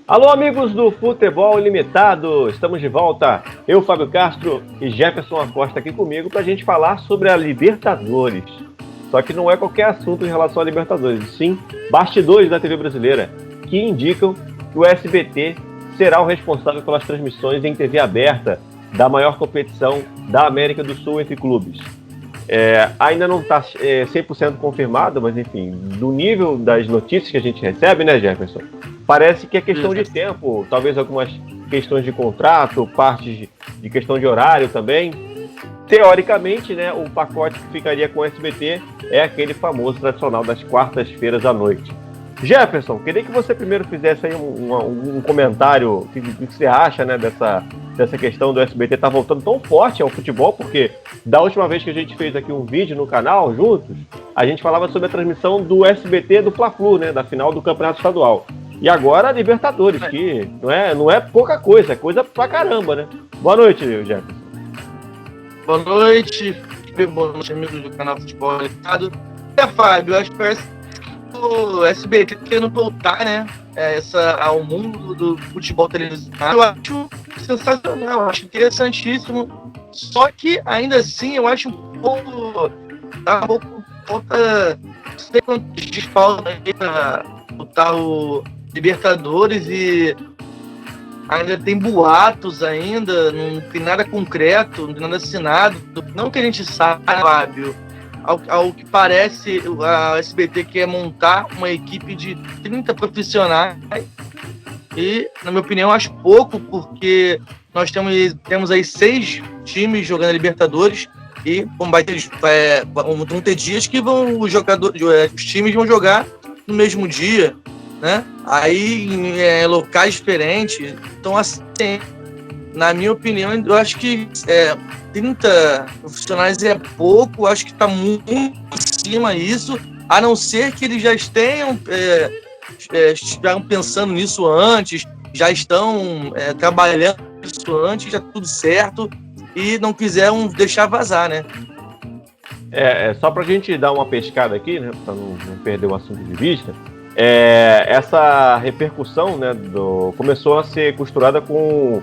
Alô, amigos do Futebol Ilimitado, estamos de volta. Eu, Fábio Castro e Jefferson Acosta aqui comigo para a gente falar sobre a Libertadores. Só que não é qualquer assunto em relação à Libertadores, sim bastidores da TV brasileira, que indicam que o SBT será o responsável pelas transmissões em TV aberta da maior competição da América do Sul entre clubes. Ainda não está 100% confirmado, mas enfim, do nível das notícias que a gente recebe, né, Jefferson? Parece que é questão de tempo, talvez algumas questões de contrato, partes de questão de horário também. Teoricamente, né, o pacote que ficaria com o SBT é aquele famoso tradicional das quartas-feiras à noite. Jefferson, queria que você primeiro fizesse aí um comentário, o que você acha, né, dessa questão do SBT estar voltando tão forte ao futebol, porque da última vez que a gente fez aqui um vídeo no canal, juntos, a gente falava sobre a transmissão do SBT do Fla-Flu, né, da final do Campeonato Estadual. E agora a Libertadores, que não é pouca coisa, é coisa pra caramba, né? Boa noite, Jefferson. Boa noite, amigos do canal Futebol Ilimitado. Fábio, eu acho que parece que o SBT querendo voltar, né, ao mundo do futebol televisionado. Eu acho sensacional, eu acho interessantíssimo. Só que, ainda assim, eu acho um pouco falta, não sei quantos dias faltam aí pra botar o Libertadores e ainda tem boatos ainda, não tem nada concreto, não tem nada assinado. Não que a gente saiba, Fábio, ao que parece, a SBT quer montar uma equipe de 30 profissionais e, na minha opinião, acho pouco, porque nós temos aí 6 times jogando a Libertadores e vão ter dias que os times vão jogar no mesmo dia, né? Aí em locais diferentes. Então, assim, na minha opinião, eu acho que 30 profissionais é pouco, acho que está muito acima isso, a não ser que eles já estiveram pensando nisso antes, já estão trabalhando nisso antes, já tudo certo, e não quiseram deixar vazar, né? Só para a gente dar uma pescada aqui, né, para não perder o assunto de vista, essa repercussão, né, começou a ser costurada com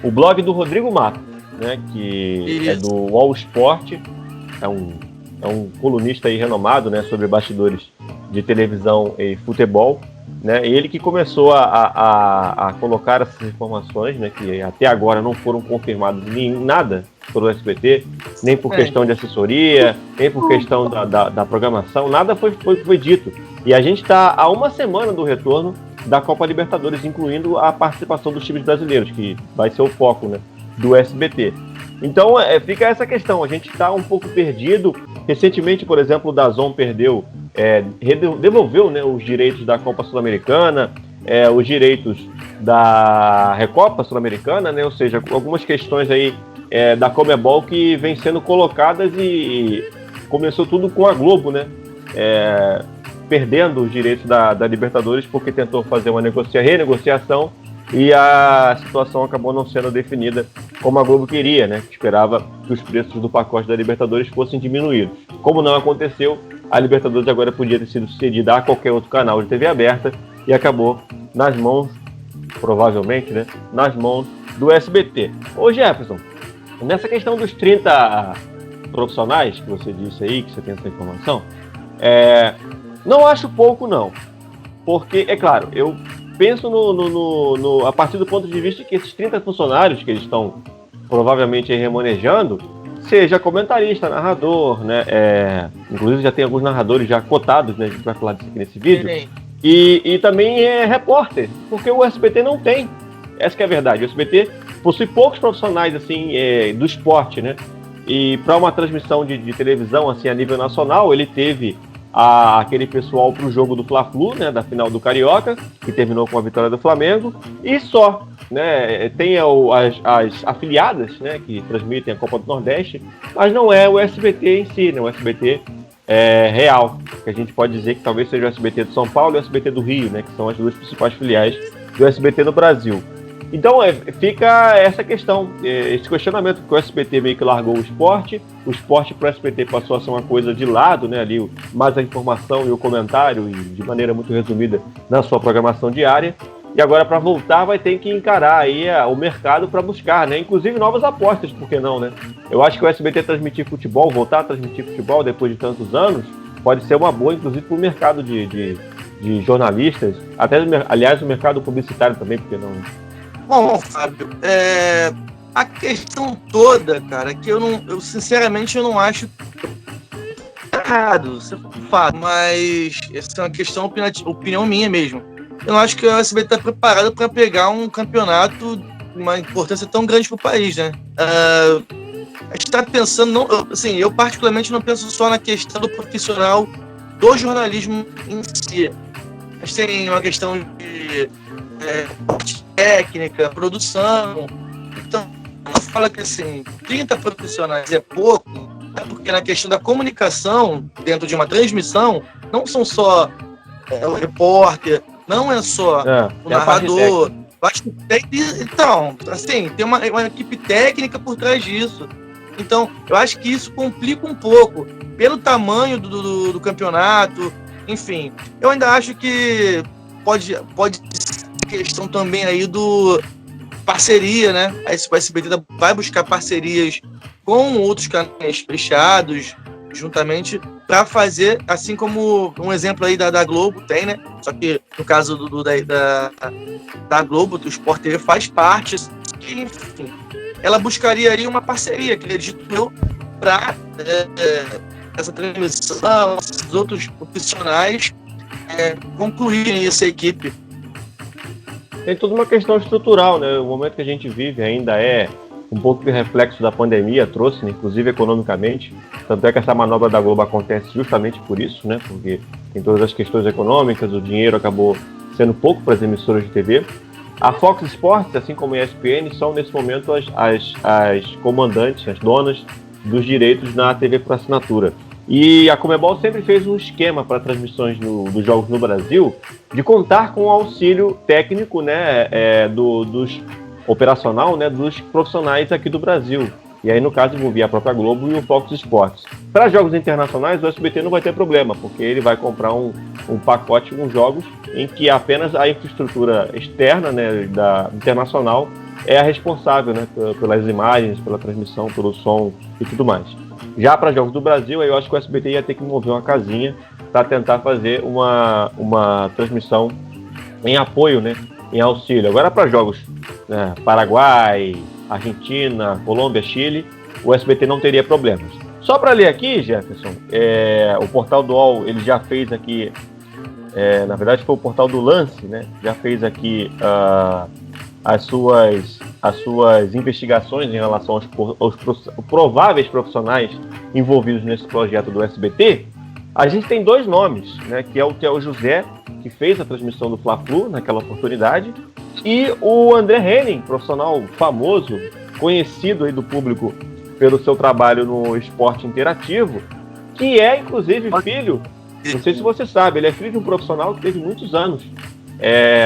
o blog do Rodrigo Matos, né, que é do All Sport, é um colunista aí renomado, né, sobre bastidores de televisão e futebol, né, ele que começou a colocar essas informações, né, que até agora não foram confirmadas em nada pelo SBT, nem por questão de assessoria, nem por questão da programação, nada foi dito. E a gente está a uma semana do retorno da Copa Libertadores, incluindo a participação dos times brasileiros, que vai ser o foco, né, do SBT. Então fica essa questão, a gente está um pouco perdido. Recentemente, por exemplo, o DAZN devolveu, né, os direitos da Copa Sul-Americana, os direitos da Recopa Sul-Americana, né, ou seja, algumas questões aí da Conmebol que vem sendo colocadas, e começou tudo com a Globo, né, perdendo os direitos da Libertadores porque tentou fazer uma renegociação e a situação acabou não sendo definida como a Globo queria, né? Esperava que os preços do pacote da Libertadores fossem diminuídos. Como não aconteceu, a Libertadores agora podia ter sido cedida a qualquer outro canal de TV aberta e acabou nas mãos, provavelmente, né? Nas mãos do SBT. Ô Jefferson, nessa questão dos 30 profissionais que você disse aí, que você tem essa informação, não acho pouco, não. Porque, é claro, eu penso a partir do ponto de vista que esses 30 funcionários que eles estão provavelmente remanejando, seja comentarista, narrador, né? Inclusive já tem alguns narradores já cotados, né? A gente vai falar disso aqui nesse vídeo. E também repórter, porque o SBT não tem. Essa que é a verdade. O SBT possui poucos profissionais assim, do esporte, né? E para uma transmissão de televisão assim, a nível nacional, ele teve aquele pessoal para o jogo do Fla-Flu, né, da final do Carioca, que terminou com a vitória do Flamengo, e só, né, tem as afiliadas, né, que transmitem a Copa do Nordeste, mas não é o SBT em si, né, o SBT real, que a gente pode dizer que talvez seja o SBT de São Paulo e o SBT do Rio, né, que são as duas principais filiais do SBT no Brasil. Então fica essa questão, esse questionamento, que o SBT meio que largou o esporte para o SBT passou a ser uma coisa de lado, né, ali, mais a informação e o comentário, e de maneira muito resumida na sua programação diária, e agora para voltar vai ter que encarar aí o mercado para buscar, né, inclusive novas apostas, por que não, né? Eu acho que o SBT transmitir futebol, voltar a transmitir futebol depois de tantos anos, pode ser uma boa, inclusive, para o mercado de jornalistas, até, aliás, o mercado publicitário também, por que não, né? Bom, Fábio, a questão toda, cara, que eu sinceramente eu não acho errado, você fala, mas essa é uma questão, opinião minha mesmo. Eu não acho que o SBT está preparado para pegar um campeonato de uma importância tão grande para o país, né? A gente está pensando, assim, eu particularmente não penso só na questão do profissional do jornalismo em si. A gente tem uma questão de técnica, produção. Então, eu falo que assim, 30 profissionais é pouco, porque na questão da comunicação, dentro de uma transmissão, não são só o repórter, não é só o narrador. Então, assim, tem uma equipe técnica por trás disso. Então, eu acho que isso complica um pouco, pelo tamanho do campeonato, enfim. Eu ainda acho que pode ser questão também aí do parceria, né? A SBT vai buscar parcerias com outros canais fechados, juntamente, para fazer, assim como um exemplo aí da Globo tem, né? Só que no caso da Globo, do Sport TV faz parte, que, enfim, ela buscaria aí uma parceria, acredito eu, para essa transmissão, esses outros profissionais concluírem essa equipe. Tem toda uma questão estrutural, né? O momento que a gente vive ainda é um pouco de reflexo da pandemia, trouxe, né? Inclusive economicamente. Tanto é que essa manobra da Globo acontece justamente por isso, né? Porque tem todas as questões econômicas, o dinheiro acabou sendo pouco para as emissoras de TV. A Fox Sports, assim como a ESPN, são nesse momento as comandantes, as donas dos direitos na TV por assinatura. E a Conmebol sempre fez um esquema para transmissões dos jogos no Brasil de contar com o auxílio técnico, né, dos operacional, né, dos profissionais aqui do Brasil. E aí, no caso, envolvia a própria Globo e o Fox Sports. Para jogos internacionais, o SBT não vai ter problema, porque ele vai comprar um pacote com jogos em que apenas a infraestrutura externa, né, internacional é a responsável, né, pelas imagens, pela transmissão, pelo som e tudo mais. Já para jogos do Brasil, aí eu acho que o SBT ia ter que mover uma casinha para tentar fazer uma transmissão em apoio, né, em auxílio. Agora, para jogos, né, Paraguai, Argentina, Colômbia, Chile, o SBT não teria problemas. Só para ler aqui, Jefferson, o portal do UOL, ele já fez aqui, na verdade foi o portal do Lance, né, já fez aqui as suas investigações em relação aos prováveis profissionais envolvidos nesse projeto do SBT. A gente tem dois nomes, né, que é o José, que fez a transmissão do Fla-Flu naquela oportunidade, e o André Henning, profissional famoso, conhecido aí do público pelo seu trabalho no esporte interativo, que é, inclusive, filho, não sei se você sabe, ele é filho de um profissional que teve muitos anos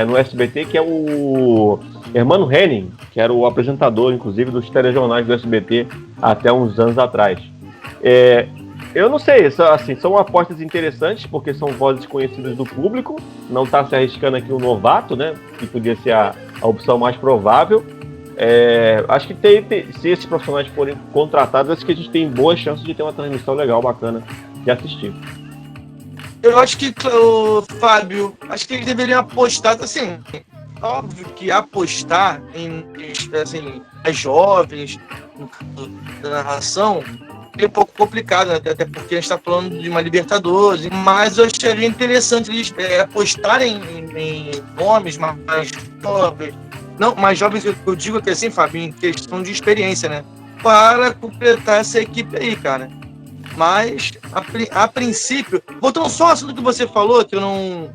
no SBT, que é o Hermano Henning, que era o apresentador, inclusive, dos telejornais do SBT até uns anos atrás. Eu não sei, assim, são apostas interessantes, porque são vozes conhecidas do público, não está se arriscando aqui um novato, né, que podia ser a opção mais provável. Acho que se esses profissionais forem contratados, acho que a gente tem boas chances de ter uma transmissão legal, bacana de assistir. Eu acho que, Fábio, acho que eles deveriam apostar, assim, óbvio que apostar em, assim, as jovens, no caso da narração, é um pouco complicado, né? Até porque a gente está falando de uma Libertadores, mas eu acharia interessante eles apostarem em nomes mais jovens, não, mais jovens, eu digo que assim, Fábio, em questão de experiência, né? Para completar essa equipe aí, cara. Mas, a princípio, voltando só ao assunto que você falou, que eu não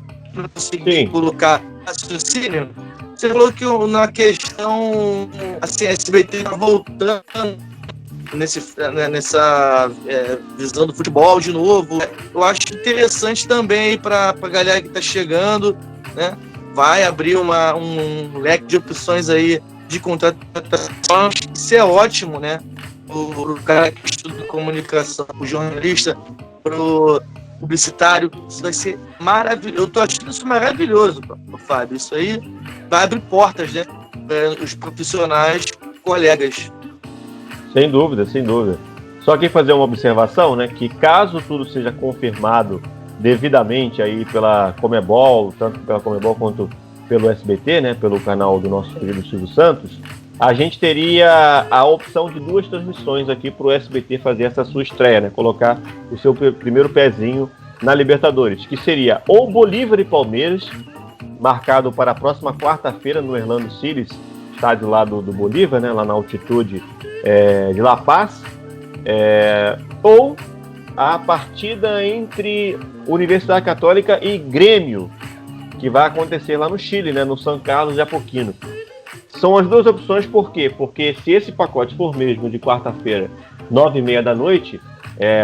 consegui colocar raciocínio, você falou que na questão, assim, a SBT está voltando nessa visão do futebol de novo. Eu acho interessante também para a galera que está chegando, né? vai abrir um leque de opções aí de contratação. Isso é ótimo, né? O cara que estuda comunicação, o jornalista, pro publicitário, isso vai ser maravilhoso. Eu tô achando isso maravilhoso, Fábio. Isso aí vai abrir portas, né? Para os profissionais, colegas. Sem dúvida, sem dúvida. Só que fazer uma observação, né? Que caso tudo seja confirmado devidamente aí pela Comebol, tanto pela Comebol quanto pelo SBT, né? Pelo canal do nosso querido Silvio Santos, a gente teria a opção de 2 transmissões aqui para o SBT fazer essa sua estreia, né? Colocar o seu primeiro pezinho na Libertadores, que seria ou Bolívar e Palmeiras, marcado para a próxima quarta-feira no Orlando City, estádio lá do Bolívar, né? Lá na altitude de La Paz, ou a partida entre Universidade Católica e Grêmio, que vai acontecer lá no Chile, né? No São Carlos de Apoquindo. São as 2 opções, por quê? Porque se esse pacote for mesmo de quarta-feira, 9h30 da noite,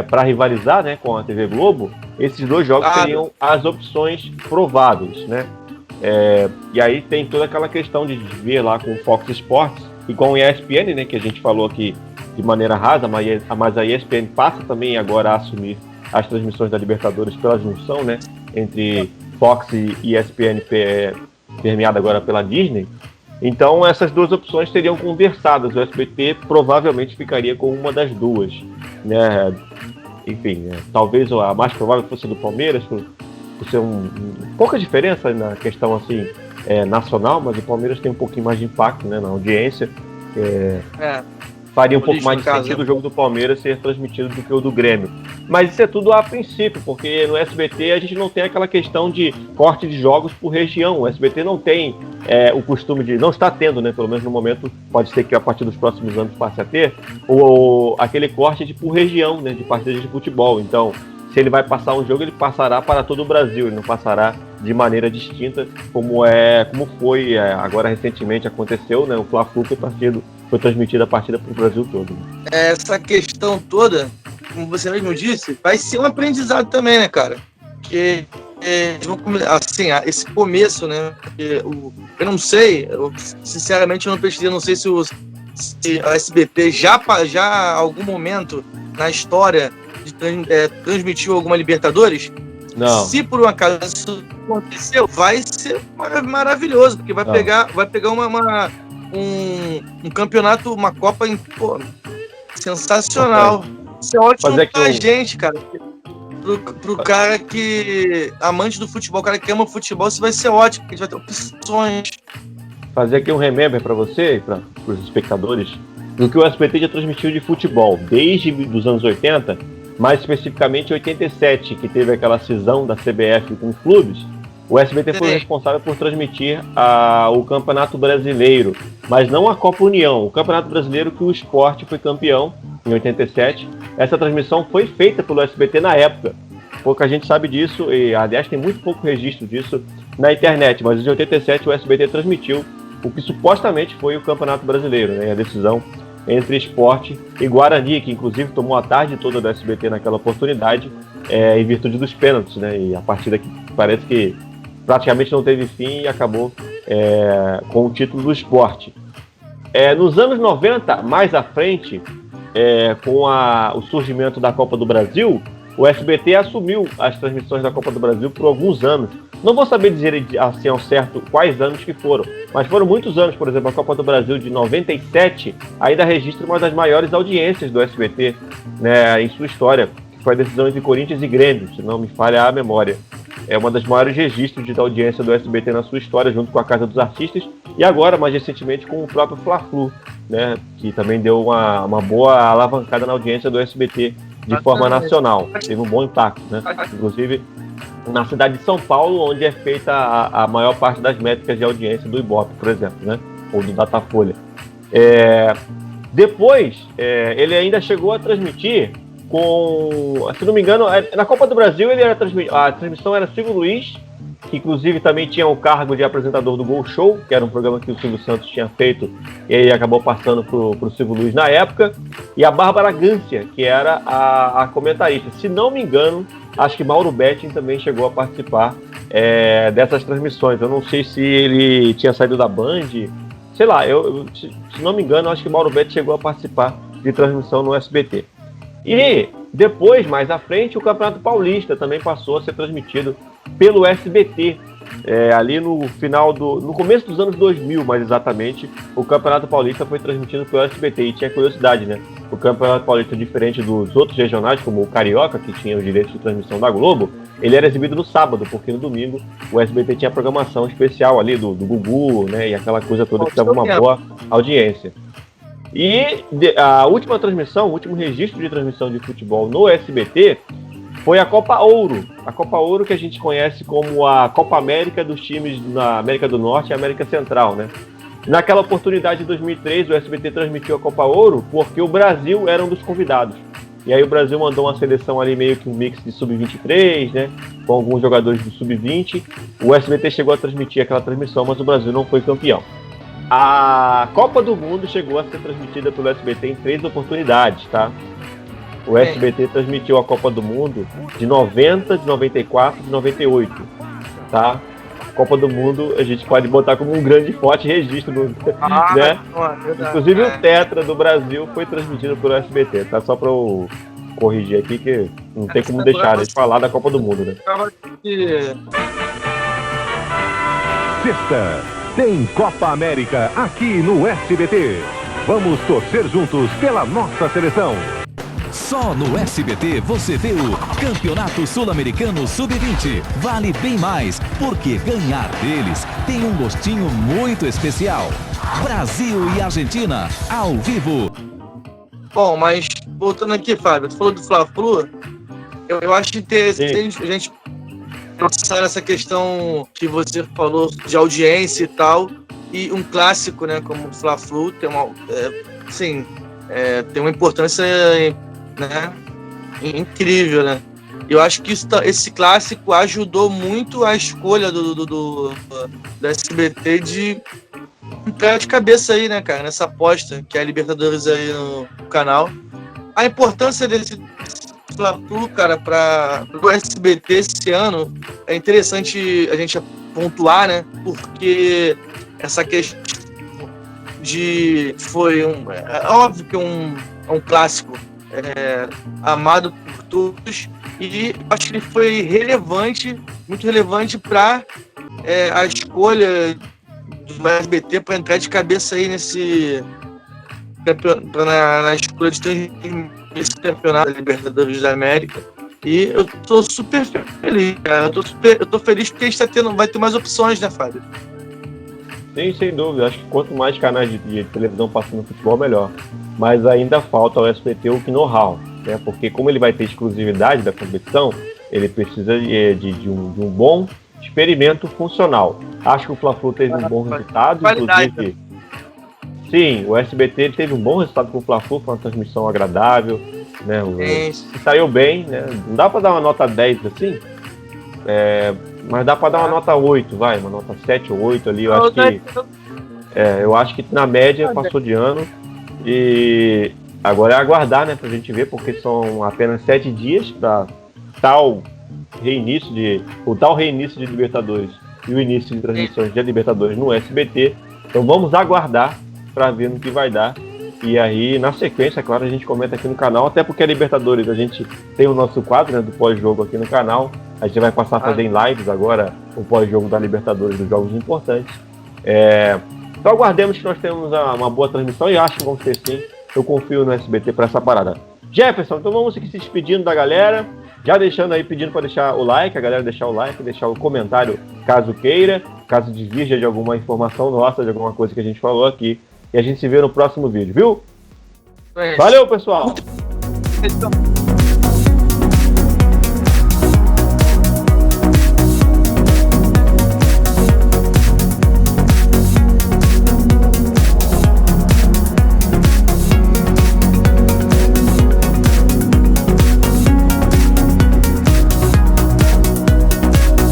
para rivalizar, né, com a TV Globo, esses 2 jogos seriam as opções prováveis, né? E aí tem toda aquela questão de ver lá com o Fox Sports e com o ESPN, né, que a gente falou aqui de maneira rasa, mas a ESPN passa também agora a assumir as transmissões da Libertadores pela junção, né, entre Fox e ESPN, permeada agora pela Disney. Então essas 2 opções seriam conversadas. O SBT provavelmente ficaria com uma das 2, né? Enfim, talvez a mais provável fosse a do Palmeiras, por ser pouca diferença na questão assim, nacional, mas o Palmeiras tem um pouquinho mais de impacto, né, na audiência. Faria um pouco mais de sentido o jogo do Palmeiras ser transmitido do que o do Grêmio. Mas isso é tudo a princípio, porque no SBT a gente não tem aquela questão de corte de jogos por região. O SBT não tem o costume de... Não está tendo, né? Pelo menos no momento, pode ser que a partir dos próximos anos passe a ter, aquele corte por região, né? De partidas de futebol. Então, se ele vai passar um jogo, ele passará para todo o Brasil. Ele não passará de maneira distinta, como foi agora recentemente aconteceu, né? O Fla-Flu foi transmitida a partida para o Brasil todo. Essa questão toda, como você mesmo disse, vai ser um aprendizado também, né, cara? Porque assim, esse começo, né? Eu não sei, sinceramente eu não pesquisei, não sei se a SBT já em algum momento na história transmitiu alguma Libertadores. Não. Se por um acaso isso aconteceu, vai ser maravilhoso, porque vai pegar um campeonato, uma Copa sensacional. Isso é ótimo pra gente, cara. Pro cara que amante do futebol, o cara que ama futebol, isso vai ser ótimo, porque a gente vai ter opções. Fazer aqui um remember para você e para os espectadores do que o SBT já transmitiu de futebol desde os anos 80, mais especificamente 87, que teve aquela cisão da CBF com os clubes. O SBT foi responsável por transmitir o Campeonato Brasileiro, mas não a Copa União. O Campeonato Brasileiro, que o Sport foi campeão em 87. Essa transmissão foi feita pelo SBT na época. Pouca gente sabe disso, e aliás tem muito pouco registro disso na internet, mas em 87 o SBT transmitiu o que supostamente foi o Campeonato Brasileiro, né? A decisão entre Sport e Guarani, que inclusive tomou a tarde toda do SBT naquela oportunidade, em virtude dos pênaltis, né? E a partida que parece que praticamente não teve fim e acabou com o título do Sport. Nos anos 90, mais à frente, com o surgimento da Copa do Brasil, o SBT assumiu as transmissões da Copa do Brasil por alguns anos. Não vou saber dizer assim ao certo quais anos que foram, mas foram muitos anos. Por exemplo, a Copa do Brasil de 97 ainda registra uma das maiores audiências do SBT, né, em sua história, que foi a decisão entre Corinthians e Grêmio, se não me falha a memória. É uma das maiores registros de audiência do SBT na sua história, junto com a Casa dos Artistas, e agora, mais recentemente, com o próprio Fla-Flu, né, que também deu uma boa alavancada na audiência do SBT de forma nacional. Teve um bom impacto, né? Inclusive na cidade de São Paulo, onde é feita a maior parte das métricas de audiência do Ibope, por exemplo, né? Ou do Datafolha. Depois, ele ainda chegou a transmitir se não me engano, na Copa do Brasil a transmissão era Silvio Luiz, que inclusive também tinha o cargo de apresentador do Gol Show, que era um programa que o Silvio Santos tinha feito e aí acabou passando pro Silvio Luiz na época, e a Bárbara Gância, que era a comentarista. Se não me engano, acho que Mauro Betting também chegou a participar dessas transmissões. Eu não sei se ele tinha saído da Band, sei lá, se não me engano, acho que o Mauro Betti chegou a participar de transmissão no SBT. E depois, mais à frente, o Campeonato Paulista também passou a ser transmitido pelo SBT. Ali no começo dos anos 2000, mais exatamente, o Campeonato Paulista foi transmitido pelo SBT. E tinha curiosidade, né? O Campeonato Paulista, diferente dos outros regionais, como o Carioca, que tinha os direitos de transmissão da Globo, ele era exibido no sábado, porque no domingo o SBT tinha programação especial ali do Gugu, né? E aquela coisa toda que dava uma boa audiência. E a última transmissão, o último registro de transmissão de futebol no SBT foi a Copa Ouro. A Copa Ouro que a gente conhece como a Copa América dos times na América do Norte e América Central, né? Naquela oportunidade de 2003, o SBT transmitiu a Copa Ouro porque o Brasil era um dos convidados. E aí o Brasil mandou uma seleção ali, meio que um mix de sub-23, né? Com alguns jogadores do sub-20. O SBT chegou a transmitir aquela transmissão, mas o Brasil não foi campeão. A Copa do Mundo chegou a ser transmitida pelo SBT em 3 oportunidades, tá? O SBT transmitiu a Copa do Mundo de 90, de 94 e de 98, tá? Copa do Mundo a gente pode botar como um grande forte registro, né? Inclusive o Tetra do Brasil foi transmitido pelo SBT, tá? Só para eu corrigir aqui que não tem como deixar de falar da Copa do Mundo, né? Sexta, tem Copa América aqui no SBT. Vamos torcer juntos pela nossa seleção. Só no SBT você vê o Campeonato Sul-Americano Sub-20. Vale bem mais, porque ganhar deles tem um gostinho muito especial. Brasil e Argentina, ao vivo. Bom, mas voltando aqui, Fábio, tu falou do Fla-Flu, eu acho interessante a gente pensar nessa questão que você falou de audiência e tal, e um clássico, né, como o Fla-Flu, tem uma importância, né, incrível, né? Eu acho que esse clássico ajudou muito a escolha do SBT de entrar de cabeça aí, né, cara, nessa aposta que é a Libertadores aí no canal. A importância desse Fla-Flu, cara, para o SBT esse ano é interessante a gente pontuar, né, porque essa questão é óbvio que é um clássico amado por todos, e acho que ele foi muito relevante para a escolha do SBT para entrar de cabeça aí nesse na escolha de transmitir esse campeonato da Libertadores da América. E eu tô super feliz, cara. Eu tô feliz porque a gente vai ter mais opções, né, Fábio? Sim, sem dúvida. Acho que quanto mais canais de televisão passando futebol, melhor. Mas ainda falta ao SBT o know-how, né? Porque como ele vai ter exclusividade da competição, ele precisa de um bom experimento funcional. Acho que o Fla-Flu teve um bom resultado, inclusive. Sim, o SBT teve um bom resultado com o Fla-Flu, foi uma transmissão agradável, né? Saiu bem, né? Não dá para dar uma nota 10 assim, mas dá para dar uma nota 8, uma nota 7 ou 8 ali. Eu acho que na média passou de ano. E agora é aguardar, né, pra gente ver, porque são apenas 7 dias para tal reinício de Libertadores e o início de transmissões de Libertadores no SBT. Então vamos aguardar para ver no que vai dar. E aí, na sequência, claro, a gente comenta aqui no canal, até porque a Libertadores, a gente tem o nosso quadro, né, do pós-jogo aqui no canal. A gente vai passar a fazer em lives agora o pós-jogo da Libertadores, dos jogos importantes. Então aguardemos que nós temos uma boa transmissão, e acho que vamos ter sim. Eu confio no SBT para essa parada. Jefferson, então vamos aqui se despedindo da galera, já deixando aí, pedindo para deixar o like, a galera deixar o like, deixar o comentário caso queira, caso divirja de alguma informação nossa, de alguma coisa que a gente falou aqui. E a gente se vê no próximo vídeo, viu? Valeu, pessoal!